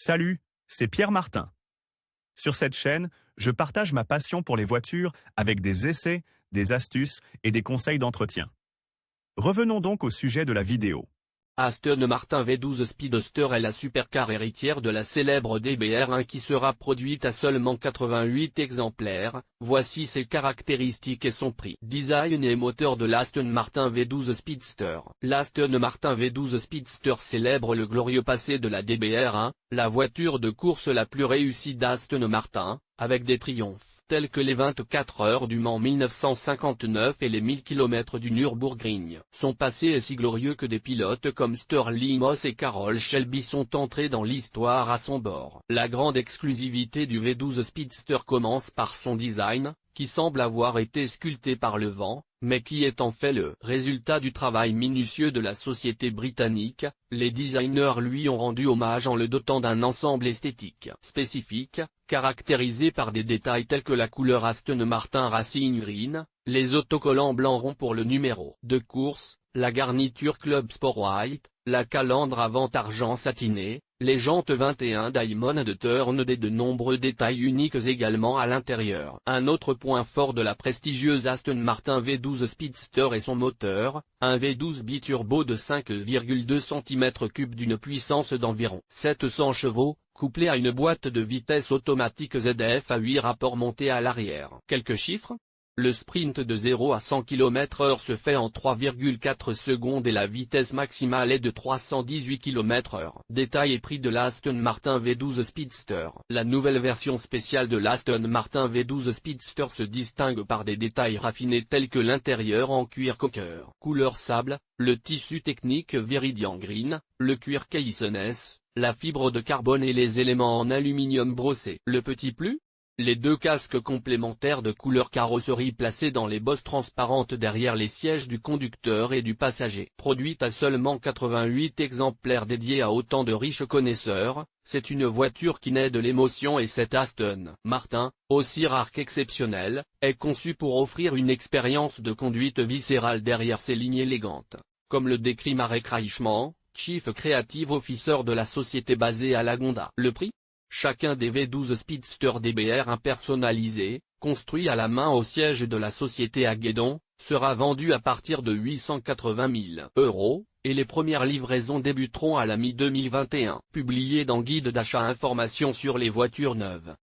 Salut, c'est Pierre Martin. Sur cette chaîne, je partage ma passion pour les voitures avec des essais, des astuces et des conseils d'entretien. Revenons donc au sujet de la vidéo. Aston Martin V12 Speedster est la supercar héritière de la célèbre DBR1 qui sera produite à seulement 88 exemplaires. Voici ses caractéristiques et son prix. Design et moteur de l'Aston Martin V12 Speedster. L'Aston Martin V12 Speedster célèbre le glorieux passé de la DBR1, la voiture de course la plus réussie d'Aston Martin, avec des triomphes tels que les 24 heures du Mans 1959 et les 1000 km du Nürburgring. Son passé est si glorieux que des pilotes comme Sterling Moss et Carroll Shelby sont entrés dans l'histoire à son bord. La grande exclusivité du V12 Speedster commence par son design, qui semble avoir été sculpté par le vent, mais qui est en fait le résultat du travail minutieux de la société britannique. Les designers lui ont rendu hommage en le dotant d'un ensemble esthétique spécifique, caractérisé par des détails tels que la couleur Aston Martin Racing Green, les autocollants blancs ronds pour le numéro de course, la garniture Club Sport White, la calandre avant argent satiné, les jantes 21 Diamond de Turned et de nombreux détails uniques également à l'intérieur. Un autre point fort de la prestigieuse Aston Martin V12 Speedster est son moteur, un V12 biturbo de 5,2 cm3 d'une puissance d'environ 700 chevaux, couplé à une boîte de vitesse automatique ZF à 8 rapports montés à l'arrière. Quelques chiffres ? Le sprint de 0 à 100 km/h se fait en 3,4 secondes et la vitesse maximale est de 318 km/h. Détail et prix de l'Aston Martin V12 Speedster. La nouvelle version spéciale de l'Aston Martin V12 Speedster se distingue par des détails raffinés tels que l'intérieur en cuir coqueur, couleur sable, le tissu technique Viridian Green, le cuir Caissoness, la fibre de carbone et les éléments en aluminium brossé. Le petit plus ? Les deux casques complémentaires de couleur carrosserie placés dans les bosses transparentes derrière les sièges du conducteur et du passager. Produite à seulement 88 exemplaires dédiés à autant de riches connaisseurs, c'est une voiture qui naît de l'émotion et cette Aston Martin, aussi rare qu'exceptionnelle, est conçue pour offrir une expérience de conduite viscérale derrière ses lignes élégantes. Comme le décrit Marek Reichman, Chief Creative Officer de la société basée à Lagonda. Le prix ? Chacun des V12 Speedster DBR1 personnalisés, construit à la main au siège de la société à Guédon, sera vendu à partir de 880 000 €, et les premières livraisons débuteront à la mi-2021. Publié dans Guide d'achat information sur les voitures neuves.